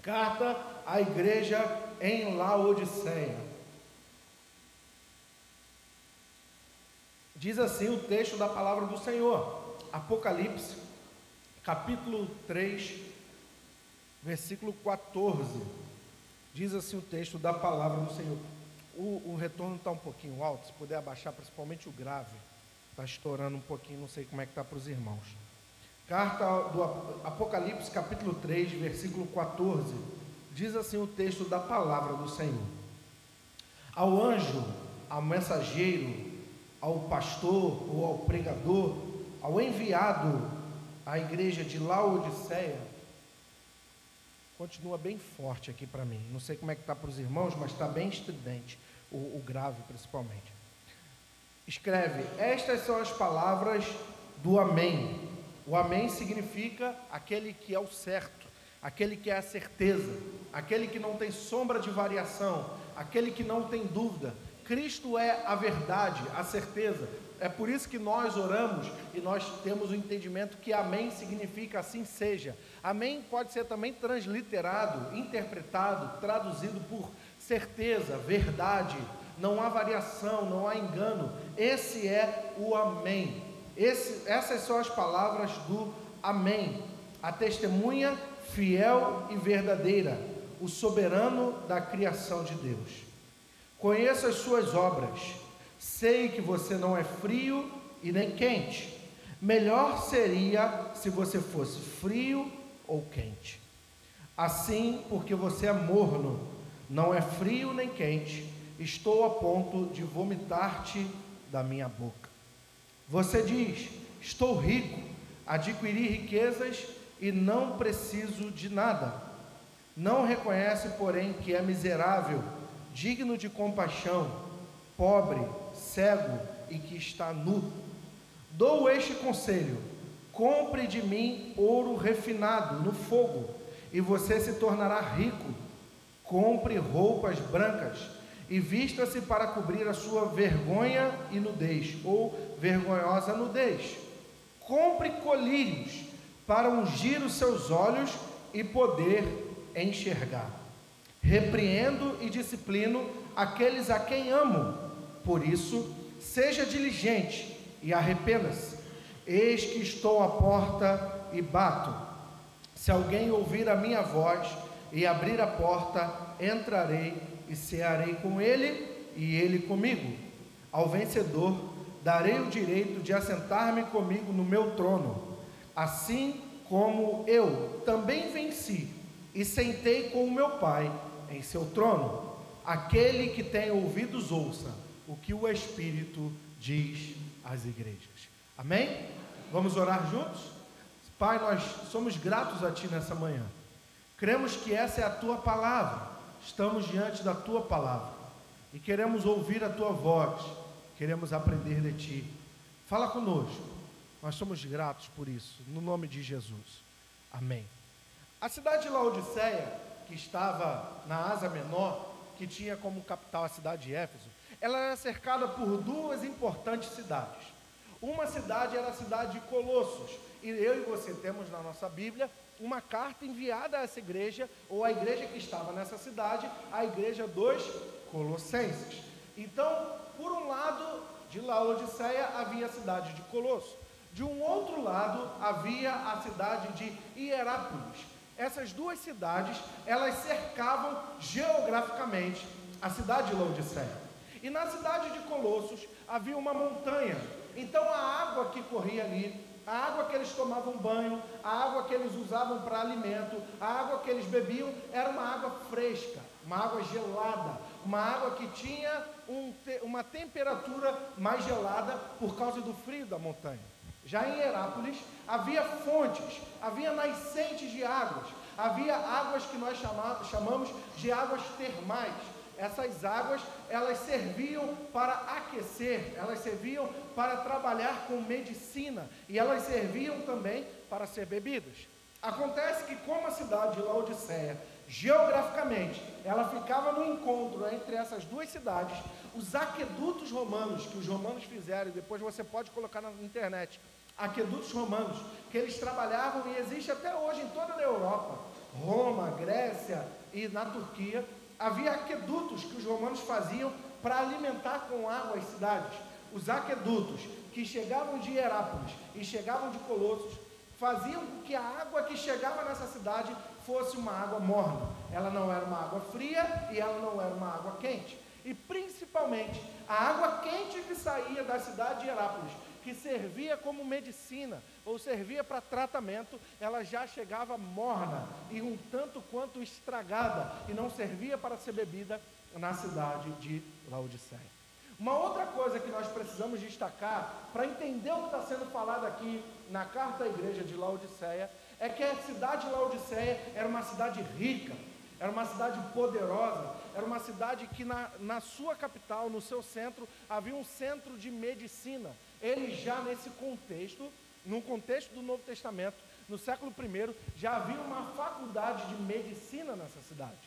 Carta à igreja em Laodiceia. Diz assim o texto da palavra do Senhor, Apocalipse, capítulo 3, versículo 14. Diz assim o texto da palavra do Senhor. O retorno está um pouquinho alto, se puder abaixar, principalmente o grave. Está estourando um pouquinho, não sei como é que está para os irmãos. Carta do Apocalipse, capítulo 3, versículo 14. Diz assim o texto da palavra do Senhor. Ao anjo, ao mensageiro, ao pastor ou ao pregador, ao enviado à igreja de Laodiceia, continua bem forte aqui para mim, não sei como é que está para os irmãos, mas está bem estridente, o grave principalmente. Escreve: estas são as palavras do Amém. O Amém significa aquele que é o certo, aquele que é a certeza, aquele que não tem sombra de variação, aquele que não tem dúvida. Cristo é a verdade, a certeza. É por isso que nós oramos e nós temos o entendimento que amém significa assim seja. Amém pode ser também transliterado, interpretado, traduzido por certeza, verdade. Não há variação, não há engano. Esse é o amém. Essas são as palavras do amém. A testemunha fiel e verdadeira, o soberano da criação de Deus. Conheço as suas obras, sei que você não é frio e nem quente. Melhor seria se você fosse frio ou quente. Assim, porque você é morno, não é frio nem quente, estou a ponto de vomitar-te da minha boca. Você diz: estou rico, adquiri riquezas e não preciso de nada. Não reconhece, porém, que é miserável, digno de compaixão, pobre, cego e que está nu. Dou este conselho: compre de mim ouro refinado no fogo, e você se tornará rico. Compre roupas brancas e vista-se para cobrir a sua vergonha e nudez, ou vergonhosa nudez. Compre colírios para ungir os seus olhos e poder enxergar. Repreendo e disciplino aqueles a quem amo. Por isso, seja diligente e arrependa-se. Eis que estou à porta e bato. Se alguém ouvir a minha voz e abrir a porta, entrarei e cearei com ele e ele comigo. Ao vencedor darei o direito de assentar-me comigo no meu trono, assim como eu também venci e sentei com o meu Pai em seu trono. Aquele que tem ouvidos ouça o que o Espírito diz às igrejas. Amém? Vamos orar juntos? Pai, nós somos gratos a Ti nessa manhã. Cremos que essa é a Tua palavra. Estamos diante da Tua palavra e queremos ouvir a Tua voz. Queremos aprender de Ti. Fala conosco. Nós somos gratos por isso, no nome de Jesus. Amém. A cidade de Laodiceia, que estava na Ásia Menor, que tinha como capital a cidade de Éfeso, ela era cercada por duas importantes cidades. Uma cidade era a cidade de Colossos, e eu e você temos na nossa Bíblia uma carta enviada a essa igreja, ou a igreja que estava nessa cidade, a igreja dos Colossenses. Então, por um lado de Laodiceia havia a cidade de Colossos, de um outro lado havia a cidade de Hierápolis. Essas duas cidades, elas cercavam geograficamente a cidade de Laodiceia. E na cidade de Colossos havia uma montanha. Então a água que corria ali, a água que eles tomavam banho, a água que eles usavam para alimento, a água que eles bebiam, era uma água fresca, uma água gelada, uma água que tinha uma temperatura mais gelada por causa do frio da montanha. Já em Hierápolis havia fontes, havia nascentes de águas, havia águas que nós chamamos de águas termais. Essas águas, elas serviam para aquecer, elas serviam para trabalhar com medicina e elas serviam também para ser bebidas. Acontece que, como a cidade de Laodiceia, geograficamente, ela ficava no encontro entre essas duas cidades, os aquedutos romanos, que os romanos fizeram, e depois você pode colocar na internet, aquedutos romanos, que eles trabalhavam e existe até hoje em toda a Europa, Roma, Grécia e na Turquia, havia aquedutos que os romanos faziam para alimentar com água as cidades. Os aquedutos que chegavam de Herápolis e chegavam de Colossos faziam com que a água que chegava nessa cidade fosse uma água morna. Ela não era uma água fria e ela não era uma água quente. E principalmente a água quente que saía da cidade de Herápolis, que servia como medicina ou servia para tratamento, ela já chegava morna e um tanto quanto estragada e não servia para ser bebida na cidade de Laodiceia. Uma outra coisa que nós precisamos destacar para entender o que está sendo falado aqui na carta à igreja de Laodiceia é que a cidade de Laodiceia era uma cidade rica, era uma cidade poderosa, era uma cidade que na sua capital, no seu centro, havia um centro de medicina. Ele já nesse contexto, no contexto do Novo Testamento, no século I, já havia uma faculdade de medicina nessa cidade.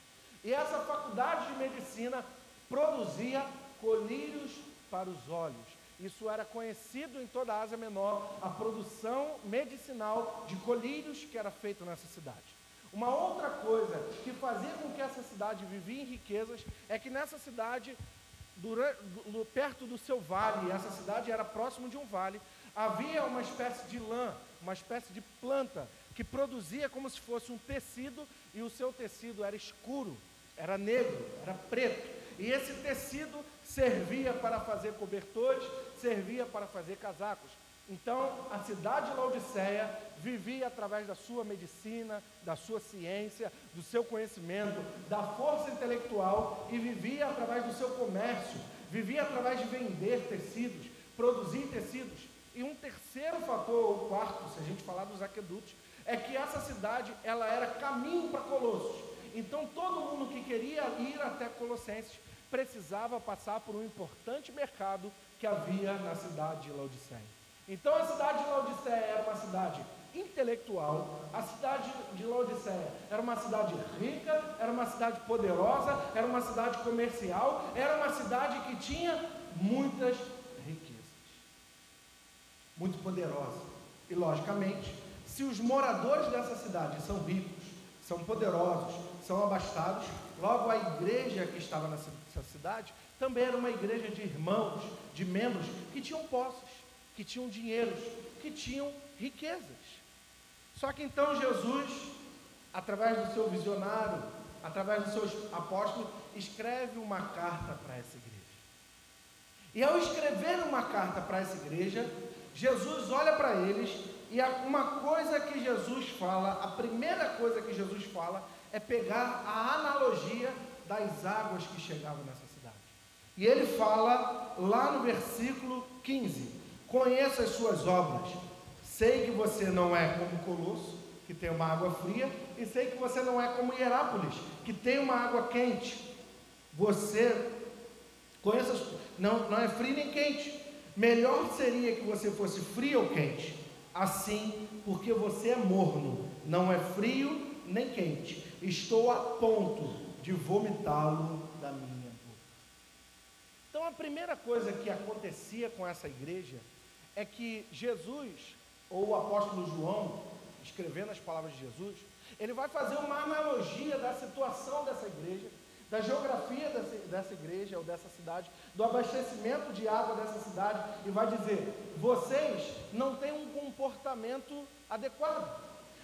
E essa faculdade de medicina produzia colírios para os olhos. Isso era conhecido em toda a Ásia Menor, a produção medicinal de colírios que era feita nessa cidade. Uma outra coisa que fazia com que essa cidade vivia em riquezas é que nessa cidade, perto do seu vale, essa cidade era próximo de um vale, havia uma espécie de lã, uma espécie de planta que produzia como se fosse um tecido, e o seu tecido era escuro, era negro, era preto, e esse tecido servia para fazer cobertores, servia para fazer casacos. Então, a cidade de Laodiceia vivia através da sua medicina, da sua ciência, do seu conhecimento, da força intelectual, e vivia através do seu comércio, vivia através de vender tecidos, produzir tecidos. E um terceiro fator, ou quarto, se a gente falar dos aquedutos, é que essa cidade, ela era caminho para Colossos. Então, todo mundo que queria ir até Colossenses precisava passar por um importante mercado que havia na cidade de Laodiceia. Então a cidade de Laodiceia era uma cidade intelectual, a cidade de Laodiceia era uma cidade rica, era uma cidade poderosa, era uma cidade comercial, era uma cidade que tinha muitas riquezas, muito poderosa. E logicamente, se os moradores dessa cidade são ricos, são poderosos, são abastados, logo a igreja que estava nessa cidade também era uma igreja de irmãos, de membros que tinham posses, que tinham dinheiros, que tinham riquezas. Só que então Jesus, através do seu visionário, através dos seus apóstolos, escreve uma carta para essa igreja. E ao escrever uma carta para essa igreja, Jesus olha para eles, e uma coisa que Jesus fala, a primeira coisa que Jesus fala, é pegar a analogia das águas que chegavam nessa cidade. E ele fala lá no versículo 15: conheço as suas obras, sei que você não é como Colosso, que tem uma água fria, e sei que você não é como Herápolis, que tem uma água quente. Você não é frio nem quente. Melhor seria que você fosse frio ou quente. Assim, porque você é morno, não é frio nem quente. Estou a ponto de vomitá-lo da minha boca. Então a primeira coisa que acontecia com essa igreja é que Jesus, ou o apóstolo João, escrevendo as palavras de Jesus, ele vai fazer uma analogia da situação dessa igreja, da geografia dessa igreja ou dessa cidade, do abastecimento de água dessa cidade, e vai dizer: vocês não têm um comportamento adequado,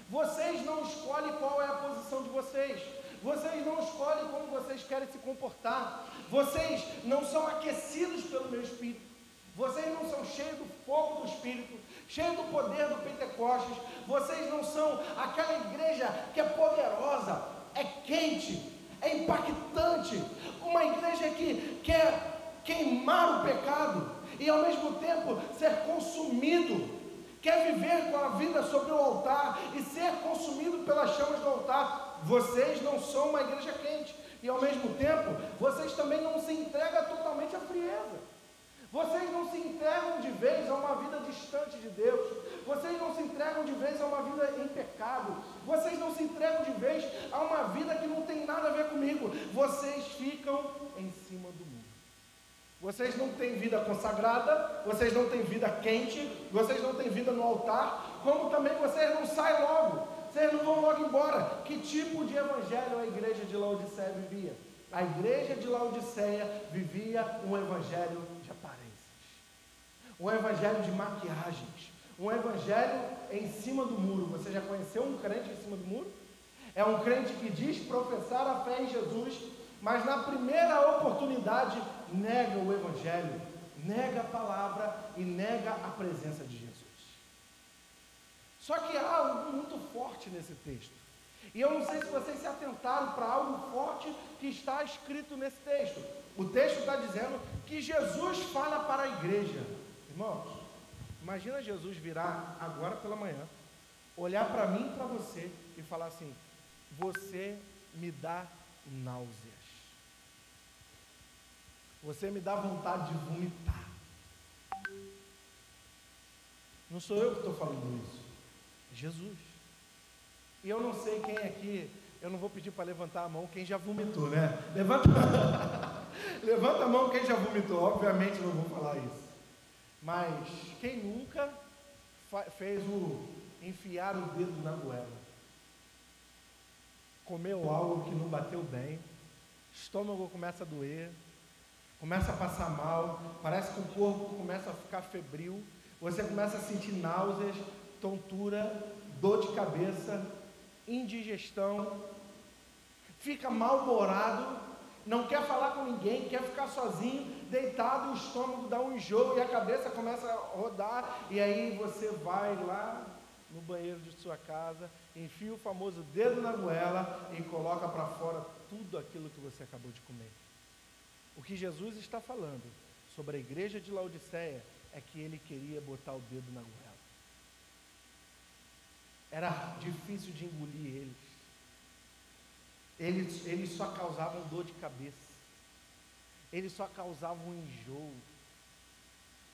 vocês não escolhem qual é a posição de vocês, vocês não escolhem como vocês querem se comportar, vocês não são aquecidos pelo meu Espírito, vocês não são cheios do fogo do Espírito, cheios do poder do Pentecostes, vocês não são aquela igreja que é poderosa, é quente, é impactante, uma igreja que quer queimar o pecado e ao mesmo tempo ser consumido, quer viver com a vida sobre o altar e ser consumido pelas chamas do altar. Vocês não são uma igreja quente e ao mesmo tempo vocês também não se entregam totalmente à frieza. Vocês não se entregam de vez a uma vida distante de Deus, vocês não se entregam de vez a uma vida em pecado, vocês não se entregam de vez a uma vida que não tem nada a ver comigo, vocês ficam em cima do muro. Vocês não têm vida consagrada, vocês não têm vida quente, vocês não têm vida no altar, como também vocês não saem logo, vocês não vão logo embora. Que tipo de evangelho a igreja de Laodiceia vivia? A igreja de Laodiceia vivia um evangelho de aparências, um evangelho de maquiagens, um evangelho em cima do muro. Você já conheceu um crente em cima do muro? É um crente que diz professar a fé em Jesus, mas na primeira oportunidade nega o evangelho, nega a palavra e nega a presença de Jesus. Só que há algo muito forte nesse texto. E eu não sei se vocês se atentaram para algo forte que está escrito nesse texto. O texto está dizendo que Jesus fala para a igreja. Irmãos, imagina Jesus virar agora pela manhã, olhar para mim e para você e falar assim: você me dá náuseas, você me dá vontade de vomitar. Não sou eu que estou falando isso, é Jesus. E eu não sei quem aqui, eu não vou pedir para levantar a mão quem já vomitou, né? Levanta a mão quem já vomitou. Obviamente não vou falar isso, mas quem nunca fez o enfiar o dedo na goela, comeu algo que não bateu bem, estômago começa a doer, começa a passar mal, parece que o corpo começa a ficar febril, você começa a sentir náuseas, tontura, dor de cabeça, indigestão, fica mal-humorado, não quer falar com ninguém, quer ficar sozinho, deitado, o estômago dá um enjoo e a cabeça começa a rodar, e aí você vai lá no banheiro de sua casa, enfia o famoso dedo na goela e coloca para fora tudo aquilo que você acabou de comer. O que Jesus está falando sobre a igreja de Laodiceia é que ele queria botar o dedo na goela. Era difícil de engolir eles. Eles só causavam dor de cabeça. Eles só causavam enjoo.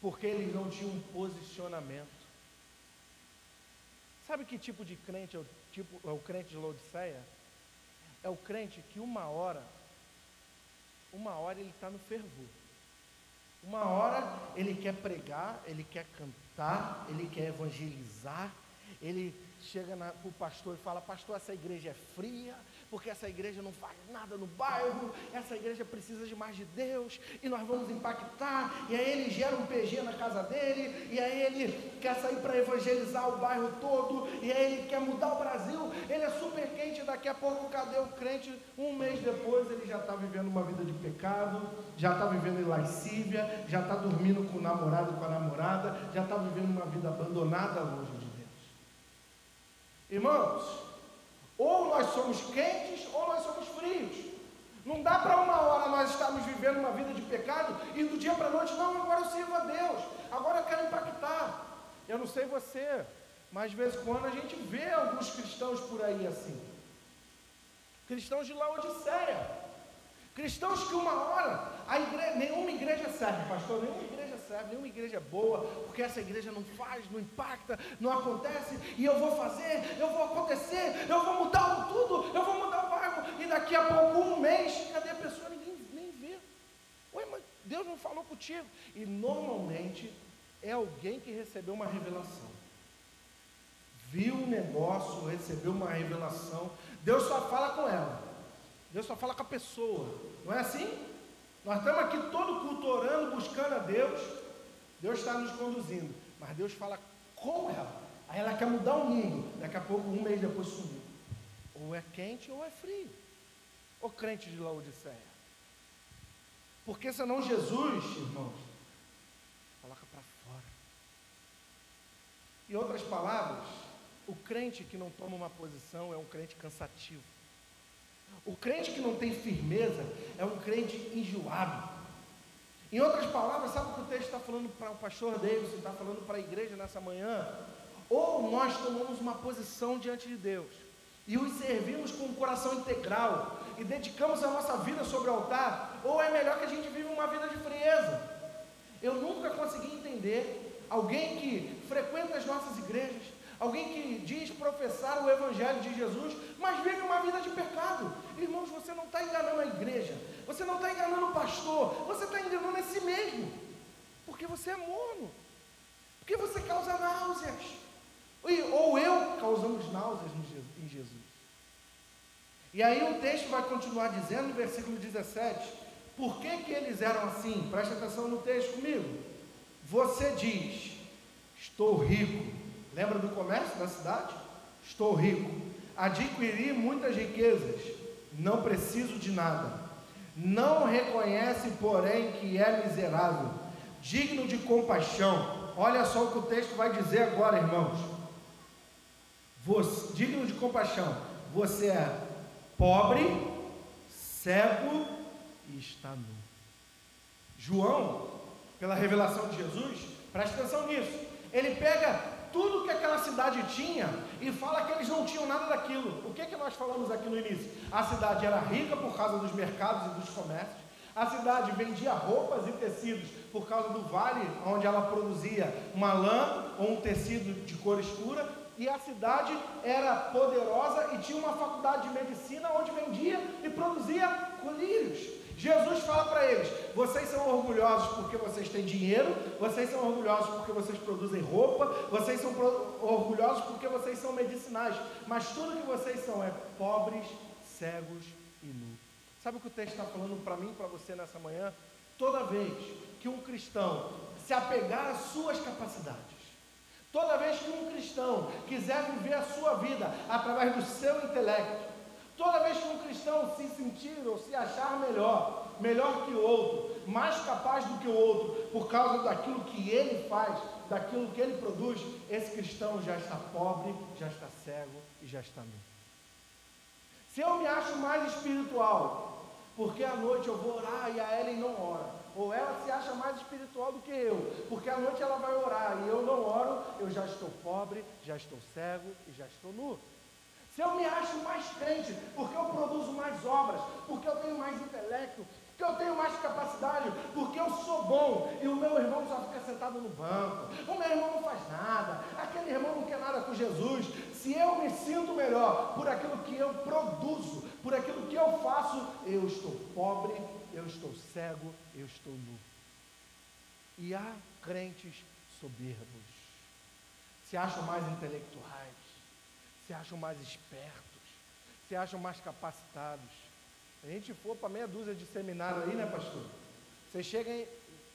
Porque eles não tinham um posicionamento. Sabe que tipo de crente é o crente de Laodiceia? É o crente que uma hora ele está no fervor. Uma hora ele quer pregar, ele quer cantar, ele quer evangelizar, ele chega para o pastor e fala: pastor, essa igreja é fria, porque essa igreja não faz nada no bairro, essa igreja precisa de mais de Deus, e nós vamos impactar, e aí ele gera um PG na casa dele, e aí ele quer sair para evangelizar o bairro todo, e aí ele quer mudar o Brasil, ele é super quente, daqui a pouco cadê o crente? Um mês depois ele já está vivendo uma vida de pecado, já está vivendo em lascívia, já está dormindo com o namorado e com a namorada, já está vivendo uma vida abandonada longe de Deus. Irmãos, ou nós somos quentes ou nós somos frios. Não dá para uma hora nós estarmos vivendo uma vida de pecado e do dia para a noite: não, agora eu sirvo a Deus, agora eu quero impactar. Eu não sei você, mas de vez em quando a gente vê alguns cristãos por aí assim, cristãos de Laodiceia, cristãos que uma hora nenhuma igreja serve, pastor, nenhuma igreja serve, nenhuma igreja é boa, porque essa igreja não faz, não impacta, não acontece, e eu vou fazer, eu vou acontecer, eu vou mudar tudo, eu vou mudar o bairro, e daqui a pouco, um mês, cadê a pessoa? Ninguém nem vê. Ué, mas Deus não falou contigo. E normalmente é alguém que recebeu uma revelação, viu um negócio, recebeu uma revelação. Deus só fala com ela, Deus só fala com a pessoa, não é assim? Nós estamos aqui todo culto orando, buscando a Deus, Deus está nos conduzindo, mas Deus fala com ela, aí ela quer mudar o mundo, daqui a pouco, um mês depois sumiu. Ou é quente ou é frio, o crente de Laodiceia, porque senão Jesus, irmãos, coloca para fora. Em outras palavras, o crente que não toma uma posição é um crente cansativo. O crente que não tem firmeza é um crente enjoado. Em outras palavras, sabe o que o texto está falando para o pastor Davidson, está falando para a igreja nessa manhã? Ou nós tomamos uma posição diante de Deus e os servimos com o coração integral e dedicamos a nossa vida sobre o altar, ou é melhor que a gente viva uma vida de frieza. Eu nunca consegui entender alguém que frequenta as nossas igrejas, alguém que diz professar o evangelho de Jesus, mas vive uma vida de pecado. Irmãos, você não está enganando a igreja, você não está enganando o pastor, você está enganando a si mesmo, porque você é morno, porque você causa náuseas, ou eu causamos náuseas em Jesus. E aí o texto vai continuar dizendo no versículo 17, por que eles eram assim? Presta atenção no texto comigo. Você diz, estou rico. Lembra do comércio da cidade? Estou rico. Adquiri muitas riquezas. Não preciso de nada. Não reconhece, porém, que é miserável, digno de compaixão. Olha só o que o texto vai dizer agora, irmãos. Digno de compaixão. Você é pobre, cego e está nu. João, pela revelação de Jesus, presta atenção nisso. Ele pega tudo que aquela cidade tinha e fala que eles não tinham nada daquilo. O que nós falamos aqui no início? A cidade era rica por causa dos mercados e dos comércios. A cidade vendia roupas e tecidos por causa do vale, onde ela produzia uma lã ou um tecido de cor escura. E a cidade era poderosa e tinha uma faculdade de medicina onde vendia e produzia colírios. Jesus fala para eles, vocês são orgulhosos porque vocês têm dinheiro, vocês são orgulhosos porque vocês produzem roupa, vocês são orgulhosos porque vocês são medicinais, mas tudo que vocês são é pobres, cegos e nus. Sabe o que o texto está falando para mim e para você nessa manhã? Toda vez que um cristão se apegar às suas capacidades, toda vez que um cristão quiser viver a sua vida através do seu intelecto, toda vez que um cristão se sentir ou se achar melhor que o outro, mais capaz do que o outro, por causa daquilo que ele faz, daquilo que ele produz, esse cristão já está pobre, já está cego e já está nu. Se eu me acho mais espiritual, porque à noite eu vou orar e a Ellen não ora, ou ela se acha mais espiritual do que eu, porque à noite ela vai orar e eu não oro, eu já estou pobre, já estou cego e já estou nu. Se eu me acho mais crente, porque eu produzo mais obras, porque eu tenho mais intelecto, porque eu tenho mais capacidade, porque eu sou bom, e o meu irmão só fica sentado no banco, o meu irmão não faz nada, aquele irmão não quer nada com Jesus. Se eu me sinto melhor por aquilo que eu produzo, por aquilo que eu faço, eu estou pobre, eu estou cego, eu estou nu. E há crentes soberbos, se acham mais intelectuais, se acham mais espertos, se acham mais capacitados. Se a gente for para meia dúzia de seminário aí, né, pastor? Você chega em,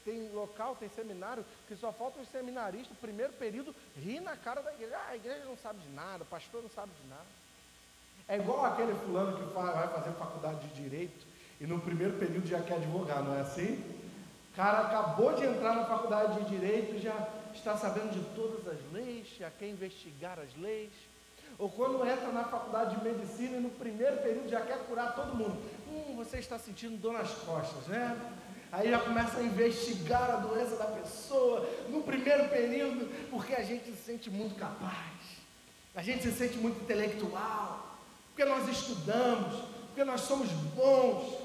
tem local, tem seminário, que só faltam os seminaristas, primeiro período, rir na cara da igreja. Ah, a igreja não sabe de nada, o pastor não sabe de nada. É igual aquele fulano que vai fazer faculdade de Direito e no primeiro período já quer advogar, não é assim? O cara acabou de entrar na faculdade de Direito e já está sabendo de todas as leis, já quer investigar as leis. Ou quando entra na faculdade de Medicina e no primeiro período já quer curar todo mundo. Você está sentindo dor nas costas, né? Aí já começa a investigar a doença da pessoa no primeiro período, porque a gente se sente muito capaz, a gente se sente muito intelectual, porque nós estudamos, porque nós somos bons.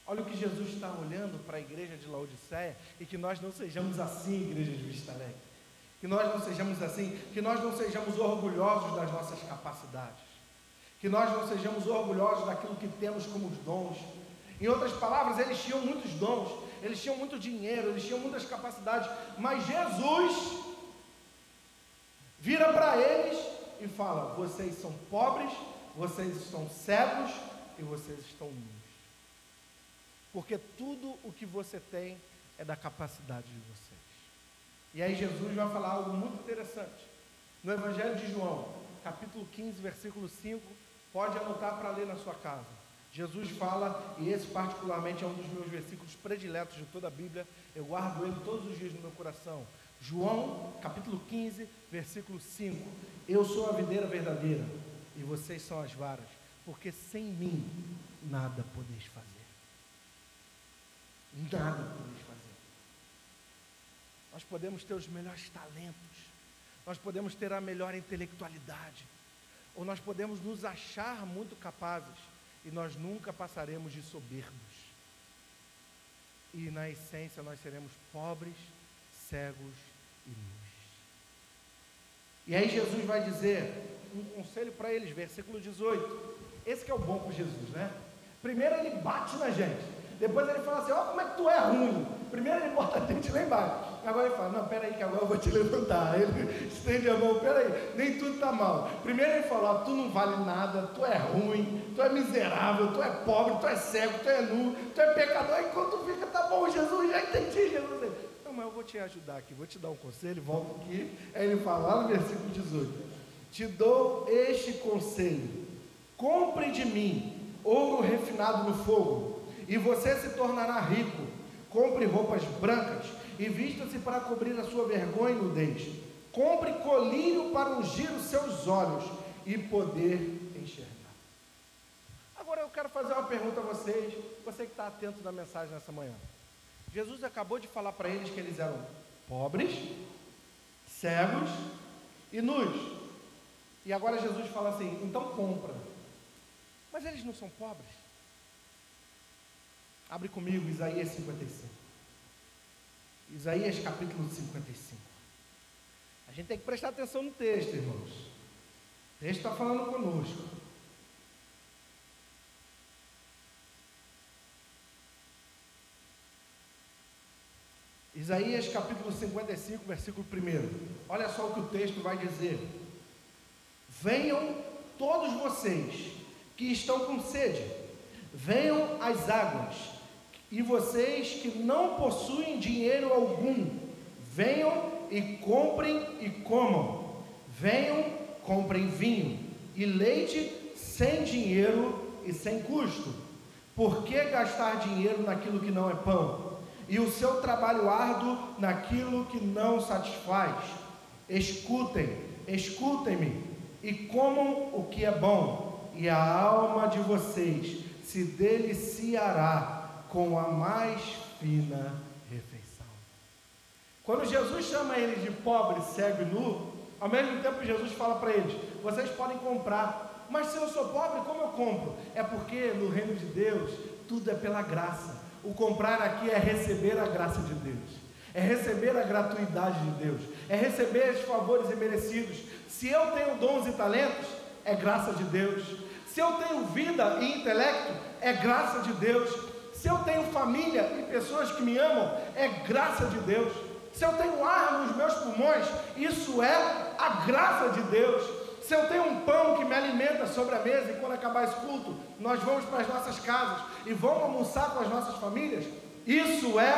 Olha o que Jesus está olhando para a igreja de Laodiceia, e que nós não sejamos assim, igreja de Vista Alegre, que nós não sejamos assim, que nós não sejamos orgulhosos das nossas capacidades, que nós não sejamos orgulhosos daquilo que temos como dons. Em outras palavras, eles tinham muitos dons, eles tinham muito dinheiro, eles tinham muitas capacidades, mas Jesus vira para eles e fala: vocês são pobres, vocês estão cegos e vocês estão nus, porque tudo o que você tem é da capacidade de vocês. E aí Jesus vai falar algo muito interessante no Evangelho de João, capítulo 15, versículo 5, pode anotar para ler na sua casa. Jesus fala, e esse particularmente é um dos meus versículos prediletos de toda a Bíblia, eu guardo ele todos os dias no meu coração. João, capítulo 15, versículo 5, eu sou a videira verdadeira, e vocês são as varas, porque sem mim nada podeis fazer. Nada podeis fazer. Nós podemos ter os melhores talentos, nós podemos ter a melhor intelectualidade, ou nós podemos nos achar muito capazes, e nós nunca passaremos de soberbos, e na essência nós seremos pobres, cegos e nus. E aí Jesus vai dizer um conselho para eles, versículo 18, esse que é o bom com Jesus, né? Primeiro ele bate na gente, depois ele fala assim: ó, como é que tu é ruim. Primeiro ele bota a gente lá embaixo, Agora ele fala, não, peraí que agora eu vou te levantar. Ele estende a mão, peraí, nem tudo está mal. Primeiro ele fala, tu não vale nada, tu é ruim, tu é miserável, tu é pobre, tu é cego, tu é nu, tu é pecador. Aí quando tu fica, tá bom, Jesus, já entendi, Jesus. Não, mas eu vou te ajudar aqui, vou te dar um conselho, volta aqui. Aí ele fala, lá no versículo 18, te dou este conselho, compre de mim ouro refinado no fogo, e você se tornará rico. Compre roupas brancas e vista-se para cobrir a sua vergonha e nudez. Compre colírio para ungir os seus olhos e poder enxergar. Agora eu quero fazer uma pergunta a vocês, você que está atento na mensagem nessa manhã. Jesus acabou de falar para eles que eles eram pobres, cegos e nus. E agora Jesus fala assim, então compra. Mas eles não são pobres? Abre comigo Isaías 55. Isaías capítulo 55. A gente tem que prestar atenção no texto, irmãos. O texto está falando conosco. Isaías capítulo 55, versículo 1. Olha só o que o texto vai dizer. Venham todos vocês que estão com sede, venham às águas, e vocês que não possuem dinheiro algum, venham e comprem e comam. Venham, comprem vinho e leite sem dinheiro e sem custo. Por que gastar dinheiro naquilo que não é pão? E o seu trabalho árduo naquilo que não satisfaz? Escutem-me e comam o que é bom, e a alma de vocês se deliciará com a mais fina refeição. Quando Jesus chama eles de pobre, cego e nu, ao mesmo tempo Jesus fala para eles, vocês podem comprar, mas se eu sou pobre, como eu compro? É porque no reino de Deus, tudo é pela graça. O comprar aqui é receber a graça de Deus, é receber a gratuidade de Deus, é receber os favores imerecidos. Se eu tenho dons e talentos, é graça de Deus. Se eu tenho vida e intelecto, é graça de Deus. Se eu tenho família e pessoas que me amam, é graça de Deus. Se eu tenho ar nos meus pulmões, isso é a graça de Deus. Se eu tenho um pão que me alimenta sobre a mesa, e quando acabar esse culto, nós vamos para as nossas casas e vamos almoçar com as nossas famílias, isso é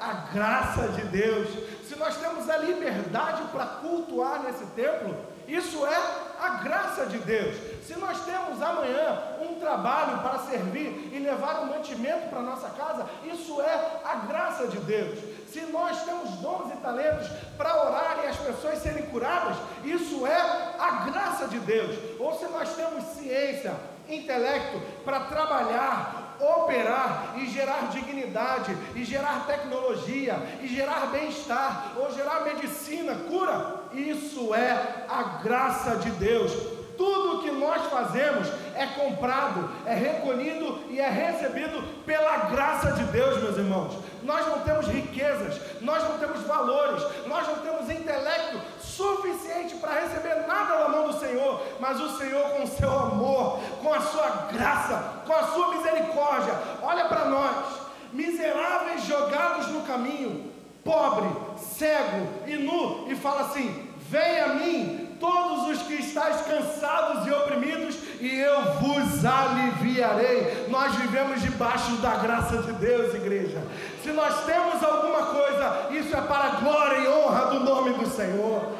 a graça de Deus. Se nós temos a liberdade para cultuar nesse templo, isso é a graça de Deus. Se nós temos amanhã um trabalho para servir e levar um mantimento para a nossa casa, isso é a graça de Deus. Se nós temos dons e talentos para orar e as pessoas serem curadas, isso é a graça de Deus. Ou se nós temos ciência, intelecto para trabalhar, operar e gerar dignidade, e gerar tecnologia, e gerar bem-estar, ou gerar medicina, cura, isso é a graça de Deus. Tudo que nós fazemos é comprado, é recolhido e é recebido pela graça de Deus, meus irmãos. Nós não temos riquezas, nós não temos valores, nós não temos intelecto suficiente para receber nada da mão do Senhor, mas o Senhor, com o seu amor, com a sua graça, com a sua misericórdia, olha para nós, miseráveis jogados no caminho, pobre, cego e nu, e fala assim: venha a mim todos os que estáis cansados e oprimidos, e eu vos aliviarei. Nós vivemos debaixo da graça de Deus, igreja. Se nós temos alguma coisa, isso é para a glória e honra do nome do Senhor.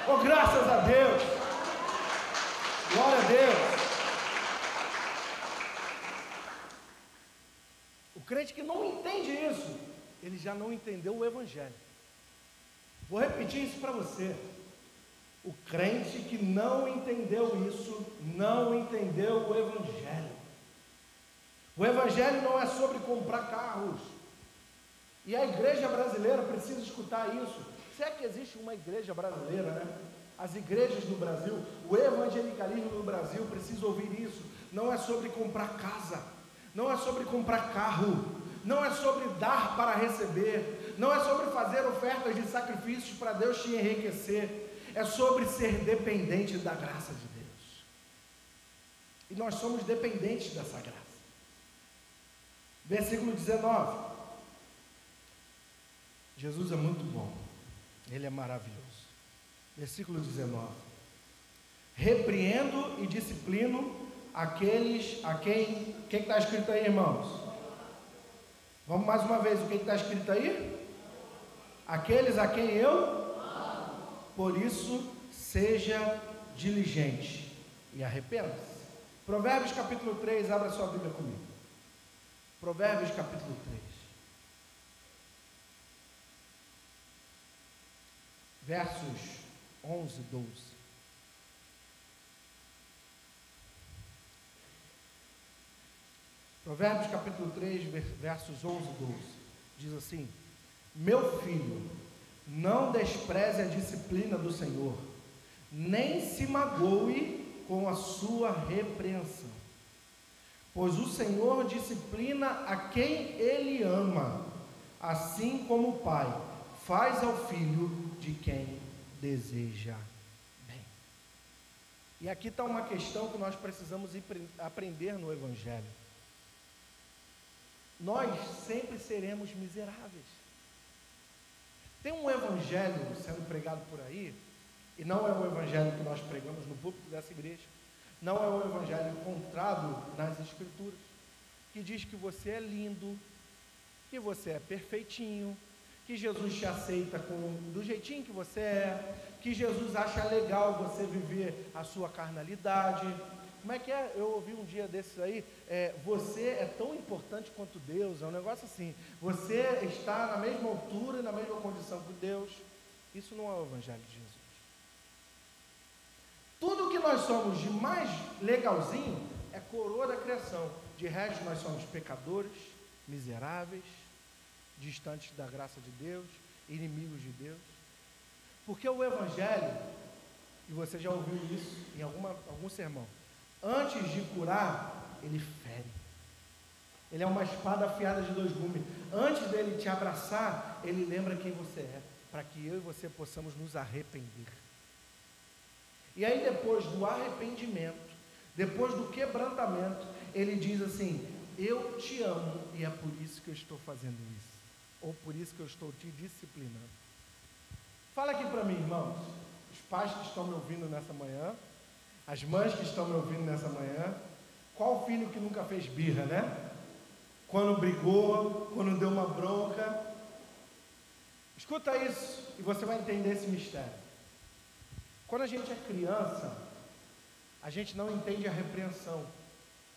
Oh, graças a Deus. Glória a Deus. O crente que não entende isso, ele já não entendeu o Evangelho. Vou repetir isso para você. O crente que não entendeu isso, não entendeu o Evangelho. O Evangelho não é sobre comprar carros. E a igreja brasileira precisa escutar isso. Se é que existe uma igreja brasileira, né? As igrejas no Brasil, o evangelicalismo no Brasil precisa ouvir isso. Não é sobre comprar casa, não é sobre comprar carro, não é sobre dar para receber, não é sobre fazer ofertas de sacrifícios para Deus te enriquecer. É sobre ser dependente da graça de Deus. E nós somos dependentes dessa graça. Versículo 19. Jesus é muito bom, Ele é maravilhoso. Versículo 19: repreendo e disciplino aqueles a quem... O que está escrito aí, irmãos? Vamos mais uma vez, o que está escrito aí? Aqueles a quem eu... Por isso, seja diligente e arrependa-se. Provérbios capítulo 3, abra sua Bíblia comigo. Provérbios capítulo 3. Versos 11, 12. Provérbios capítulo 3, versos 11 e 12. Diz assim: meu filho, não despreze a disciplina do Senhor, nem se magoe com a sua repreensão, pois o Senhor disciplina a quem Ele ama, assim como o pai faz ao filho de quem deseja bem. E aqui está uma questão que nós precisamos aprender no Evangelho. Nós sempre seremos miseráveis. Tem um evangelho sendo pregado por aí, e não é o evangelho que nós pregamos no púlpito dessa igreja, não é o evangelho encontrado nas escrituras, que diz que você é lindo, que você é perfeitinho, que Jesus te aceita do jeitinho que você é, que Jesus acha legal você viver a sua carnalidade. Como é que é? Eu ouvi um dia desses aí, você é tão importante quanto Deus, é um negócio assim, você está na mesma altura e na mesma condição que Deus. Isso não é o evangelho de Jesus. Tudo que nós somos de mais legalzinho é coroa da criação. De resto, nós somos pecadores, miseráveis, distantes da graça de Deus, inimigos de Deus. Porque o evangelho, e você já ouviu isso em algum sermão, antes de curar, ele fere. Ele é uma espada afiada de dois gumes. Antes dele te abraçar, ele lembra quem você é, para que eu e você possamos nos arrepender. E aí depois do arrependimento, depois do quebrantamento, ele diz assim: eu te amo e é por isso que eu estou fazendo isso, ou por isso que eu estou te disciplinando. Fala aqui para mim, irmãos, os pais que estão me ouvindo nessa manhã, as mães que estão me ouvindo nessa manhã, qual filho que nunca fez birra, né? Quando brigou, quando deu uma bronca. Escuta isso e você vai entender esse mistério. Quando a gente é criança, a gente não entende a repreensão,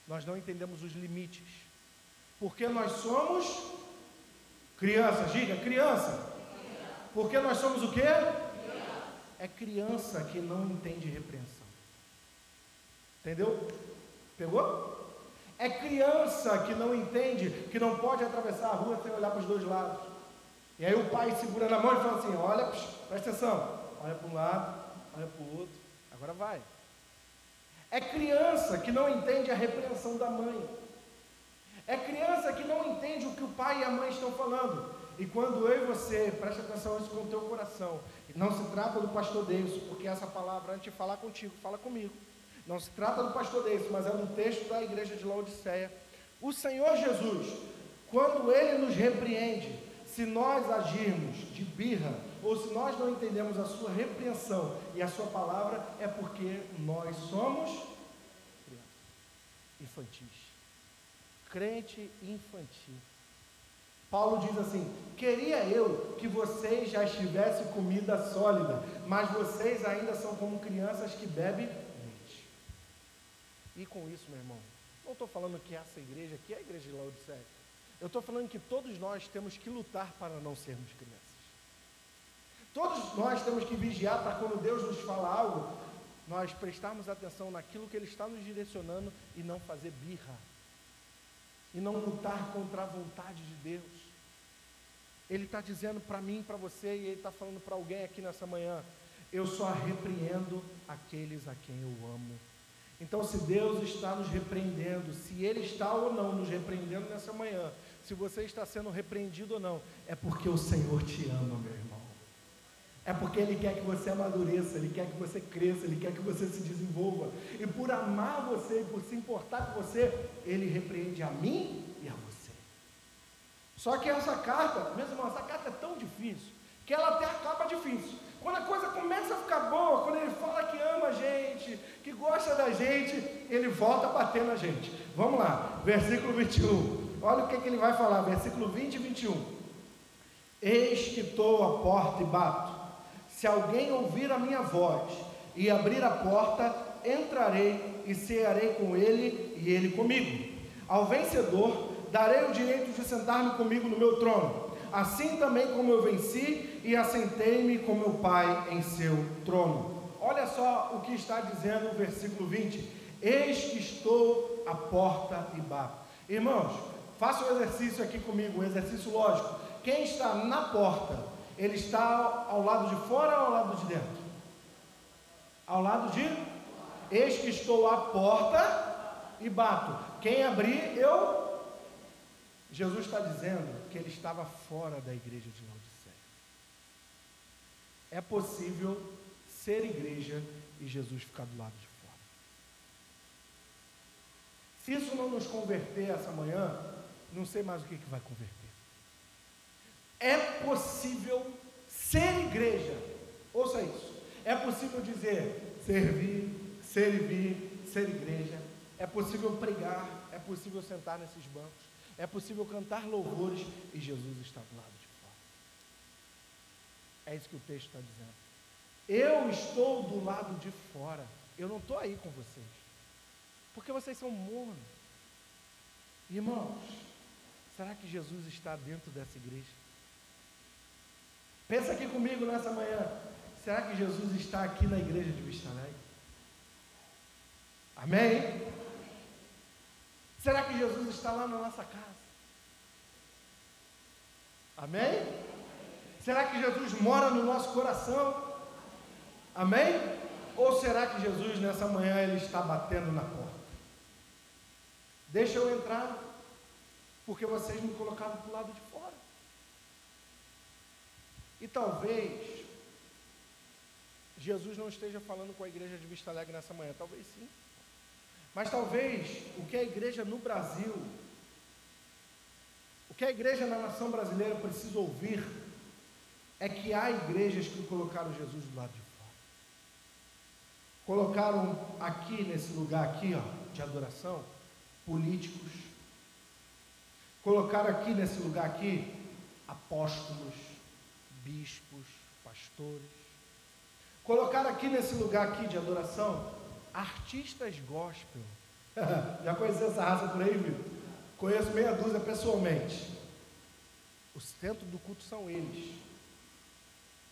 nós não entendemos os limites, porque nós somos crianças. Diga, criança. Porque nós somos o quê? É criança que não entende repreensão. Entendeu? Pegou? É criança que não entende, que não pode atravessar a rua sem olhar para os dois lados. E aí o pai segura na mão e fala assim: olha, presta atenção, olha para um lado, olha para o outro, agora vai. É criança que não entende a repreensão da mãe. É criança que não entende o que o pai e a mãe estão falando. E quando eu e você, presta atenção nisso com o teu coração, e não se trata do pastor Deus, porque essa palavra, antes de falar contigo, fala comigo. Não se trata do pastor Deus, mas é um texto da igreja de Laodiceia. O Senhor Jesus, quando Ele nos repreende, se nós agirmos de birra, ou se nós não entendemos a sua repreensão e a sua palavra, é porque nós somos infantis, crente infantil. Paulo diz assim: queria eu que vocês já estivessem comida sólida, mas vocês ainda são como crianças que bebem leite. E com isso, meu irmão, não estou falando que essa igreja aqui é a igreja de Laodiceia. Eu estou falando que todos nós temos que lutar para não sermos crianças. Todos nós temos que vigiar para quando Deus nos fala algo, nós prestarmos atenção naquilo que Ele está nos direcionando e não fazer birra. E não lutar contra a vontade de Deus. Ele está dizendo para mim, para você, e Ele está falando para alguém aqui nessa manhã: eu só repreendo aqueles a quem eu amo. Então, se Deus está nos repreendendo, se Ele está ou não nos repreendendo nessa manhã, se você está sendo repreendido ou não, é porque o Senhor te ama, meu irmão. É porque Ele quer que você amadureça, Ele quer que você cresça, Ele quer que você se desenvolva. E por amar você, e por se importar com você, Ele repreende a mim e a você. Só que essa carta, meus irmãos, essa carta é tão difícil, que ela até acaba difícil. Quando a coisa começa a ficar boa, quando ele fala que ama a gente, que gosta da gente, ele volta a bater na gente. Vamos lá, versículo 21. Olha o que ele vai falar, versículo 20 e 21. Eis que estou à porta e bato. Se alguém ouvir a minha voz e abrir a porta, entrarei e cearei com ele e ele comigo. Ao vencedor, darei o direito de sentar-me comigo no meu trono, assim também como eu venci e assentei-me com meu Pai em seu trono. Olha só o que está dizendo o versículo 20. Eis que estou à porta e bato. Irmãos, faça o exercício aqui comigo, um exercício lógico. Quem está na porta, ele está ao lado de fora ou ao lado de dentro? Ao lado de? Eis que estou à porta e bato. Quem abrir, eu... Jesus está dizendo que ele estava fora da igreja de Laodiceia. É possível ser igreja e Jesus ficar do lado de fora. Se isso não nos converter essa manhã, não sei mais o que vai converter. É possível ser igreja, ouça isso, é possível dizer servir, servir, ser igreja, é possível pregar, é possível sentar nesses bancos, é possível cantar louvores e Jesus está do lado de fora. É isso que o texto está dizendo. Eu estou do lado de fora, eu não estou aí com vocês, porque vocês são mornos. Irmãos, será que Jesus está dentro dessa igreja? Pensa aqui comigo nessa manhã, será que Jesus está aqui na igreja de Vista Alegre? Amém? Será que Jesus está lá na nossa casa? Amém? Será que Jesus mora no nosso coração? Amém? Ou será que Jesus nessa manhã ele está batendo na porta? Deixa eu entrar, porque vocês me colocaram para o lado de fora. E talvez Jesus não esteja falando com a igreja de Vista Alegre nessa manhã, talvez sim. Mas talvez o que a igreja no Brasil, o que a igreja na nação brasileira precisa ouvir, é que há igrejas que colocaram Jesus do lado de fora. Colocaram aqui, nesse lugar aqui, ó, de adoração, políticos. Colocaram aqui, nesse lugar aqui, apóstolos, bispos, pastores. Colocaram aqui, nesse lugar aqui de adoração, artistas gospel. Já conheceu essa raça por aí, viu? Conheço meia dúzia pessoalmente. O centro do culto são eles.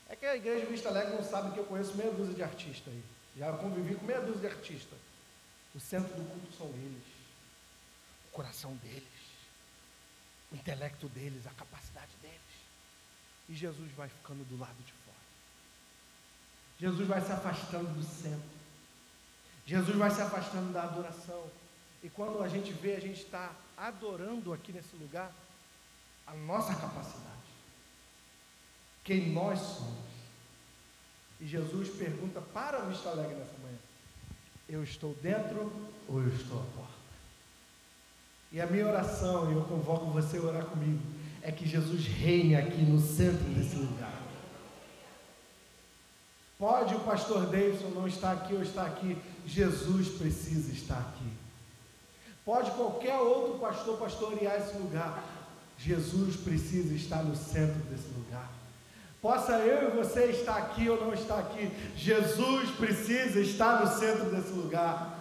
É que a igreja de Vista Alegre não sabe que eu conheço meia dúzia de artistas aí. Já convivi com meia dúzia de artistas. O centro do culto são eles. O coração deles. O intelecto deles, a capacidade deles. E Jesus vai ficando do lado de fora. Jesus vai se afastando do centro. Jesus vai se afastando da adoração. E quando a gente vê, a gente está adorando aqui nesse lugar a nossa capacidade. Quem nós somos. E Jesus pergunta para a Vista Alegre nessa manhã: eu estou dentro ou eu estou à porta? E a minha oração, e eu convoco você a orar comigo, é que Jesus reine aqui no centro desse lugar. Pode o pastor Davidson não estar aqui ou estar aqui, Jesus precisa estar aqui. Pode qualquer outro pastor pastorear esse lugar, Jesus precisa estar no centro desse lugar. Possa eu e você estar aqui ou não estar aqui, Jesus precisa estar no centro desse lugar.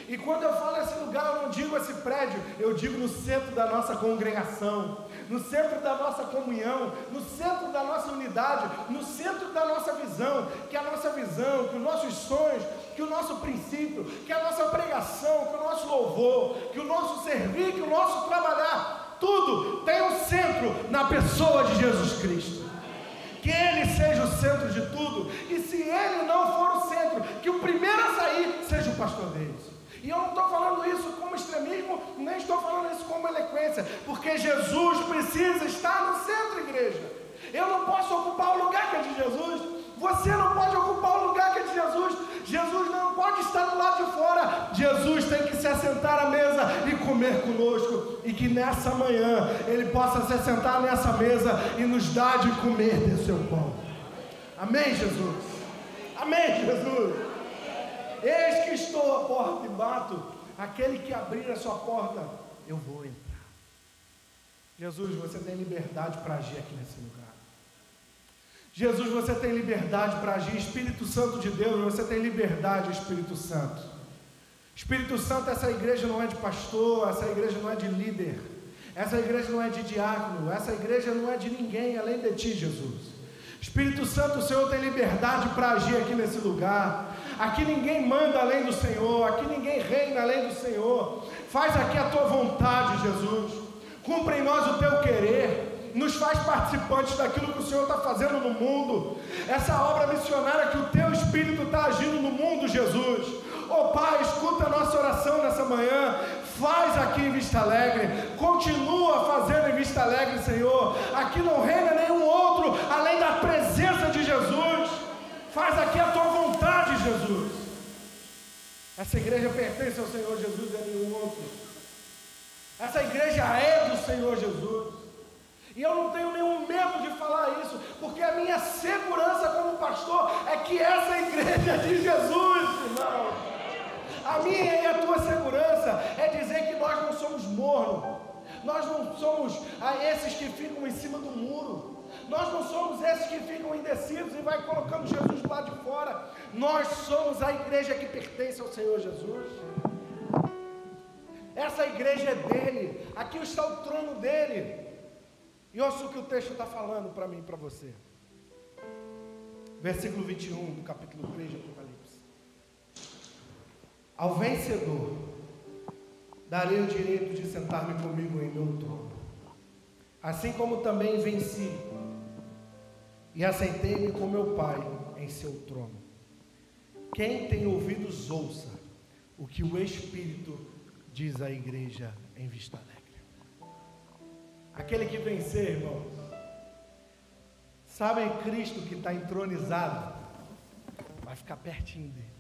E quando eu falo esse lugar, eu não digo esse prédio, eu digo no centro da nossa congregação, no centro da nossa comunhão, no centro da nossa unidade, no centro da nossa visão, que a nossa visão, que os nossos sonhos, que o nosso princípio, que a nossa pregação, que o nosso louvor, que o nosso servir, que o nosso trabalhar, tudo tem um centro na pessoa de Jesus Cristo. Que Ele seja o centro de tudo, e se Ele não for o centro, que o primeiro a sair seja o pastor deles. E eu não estou falando isso como extremismo, nem estou falando isso como eloquência, porque Jesus precisa estar no centro, igreja. Eu não posso ocupar o lugar que é de Jesus, você não pode ocupar o lugar que é de Jesus. Jesus não pode estar do lado de fora. Jesus tem que se assentar à mesa e comer conosco. E que nessa manhã Ele possa se assentar nessa mesa e nos dar de comer desse seu pão. Amém, Jesus? Amém, Jesus? Eis que estou à porta e bato. Aquele que abrir a sua porta, eu vou entrar. Jesus, você tem liberdade para agir aqui nesse lugar. Jesus, você tem liberdade para agir. Espírito Santo de Deus, você tem liberdade, Espírito Santo. Espírito Santo, essa igreja não é de pastor, essa igreja não é de líder, essa igreja não é de diácono, essa igreja não é de ninguém além de ti, Jesus. Espírito Santo, o Senhor tem liberdade para agir aqui nesse lugar. Aqui ninguém manda além do Senhor, aqui ninguém reina além do Senhor. Faz aqui a tua vontade, Jesus. Cumpre em nós o teu querer. Nos faz participantes daquilo que o Senhor está fazendo no mundo. Essa obra missionária que o teu Espírito está agindo no mundo, Jesus. Oh Pai, escuta a nossa oração nessa manhã. Faz aqui em Vista Alegre. Continua fazendo em Vista Alegre, Senhor. Aqui não reina nenhum outro além da presença de Jesus. Faz aqui a tua vontade, Jesus. Essa igreja pertence ao Senhor Jesus e a nenhum outro. Essa igreja é do Senhor Jesus. E eu não tenho nenhum medo de falar isso, porque a minha segurança como pastor é que essa igreja é de Jesus, irmão. A minha e a tua segurança é dizer que nós não somos mornos. Nós não somos esses que ficam em cima do muro. Nós não somos esses que ficam indecisos e vai colocando Jesus do lado de fora. Nós somos a igreja que pertence ao Senhor Jesus. Essa igreja é dele. Aqui está o trono dele. E ouça o que o texto está falando para mim e para você. Versículo 21 do capítulo 3 de Apocalipse. Ao vencedor darei o direito de sentar-me comigo em meu trono, assim como também venci e assentei-me com meu Pai em seu trono. Quem tem ouvidos, ouça o que o Espírito diz à igreja em Vista Alegre. Aquele que vencer, irmãos, sabe, Cristo que está entronizado, vai ficar pertinho dele.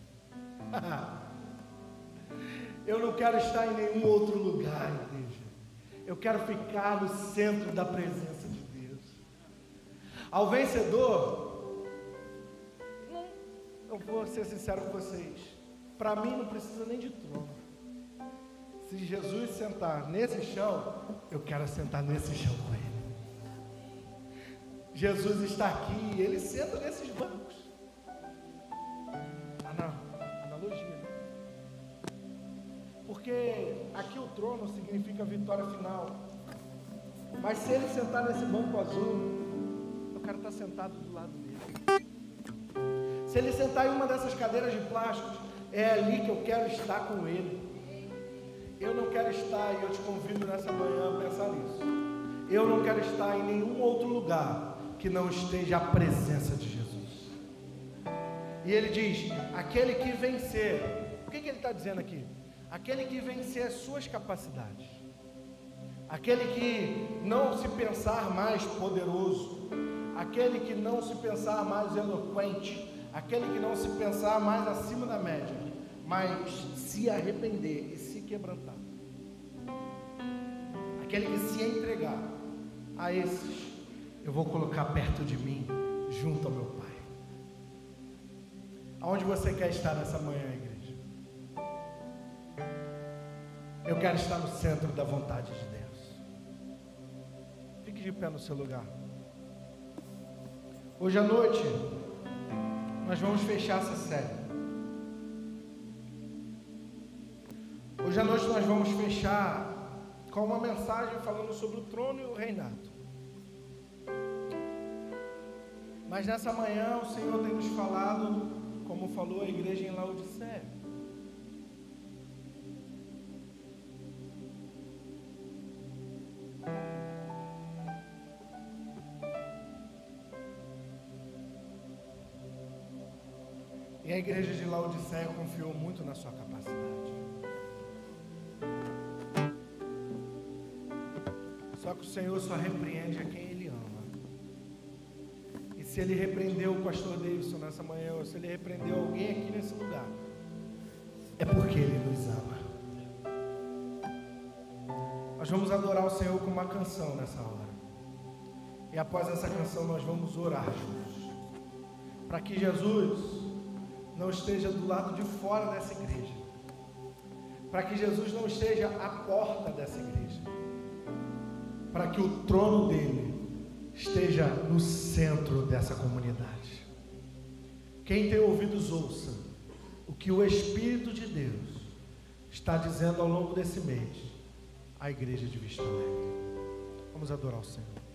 Eu não quero estar em nenhum outro lugar, igreja. Eu quero ficar no centro da presença de Deus. Ao vencedor, eu vou ser sincero com vocês, para mim não precisa nem de trono. Se Jesus sentar nesse chão, eu quero sentar nesse chão com Ele. Jesus está aqui, Ele senta nesses bancos. Analogia, né? Porque aqui o trono significa vitória final. Mas se Ele sentar nesse banco azul, eu quero estar sentado do lado dele. Se Ele sentar em uma dessas cadeiras de plástico, é ali que eu quero estar com Ele. Eu não quero estar, e eu te convido nessa manhã a pensar nisso. Eu não quero estar em nenhum outro lugar que não esteja a presença de Jesus. E ele diz, aquele que vencer, o que ele está dizendo aqui? Aquele que vencer as suas capacidades, aquele que não se pensar mais poderoso, aquele que não se pensar mais eloquente, aquele que não se pensar mais acima da média, mas se arrepender e se quebrantar, aquele que se entregar, a esses eu vou colocar perto de mim, junto ao meu Pai. Aonde você quer estar nessa manhã, igreja? Eu quero estar no centro da vontade de Deus. Fique de pé no seu lugar. Hoje à noite nós vamos fechar essa série. Hoje à noite nós vamos fechar com uma mensagem falando sobre o trono e o reinado. Mas nessa manhã o Senhor tem nos falado, como falou a igreja em Laodiceia. E a igreja de Laodiceia confiou muito na sua capacidade. Só que o Senhor só repreende a quem Ele ama. E se se ele repreendeu o pastor Davidson nessa manhã, ou se ele repreendeu alguém aqui nesse lugar, é porque ele nos ama. Nós vamos adorar o Senhor com uma canção nessa hora. E após essa canção nós vamos orar juntos, para que Jesus não esteja do lado de fora dessa igreja, para que Jesus não esteja à porta dessa igreja, para que o trono dele esteja no centro dessa comunidade. Quem tem ouvidos, ouça o que o Espírito de Deus está dizendo ao longo desse mês à igreja de Vista Alegre. Vamos adorar o Senhor.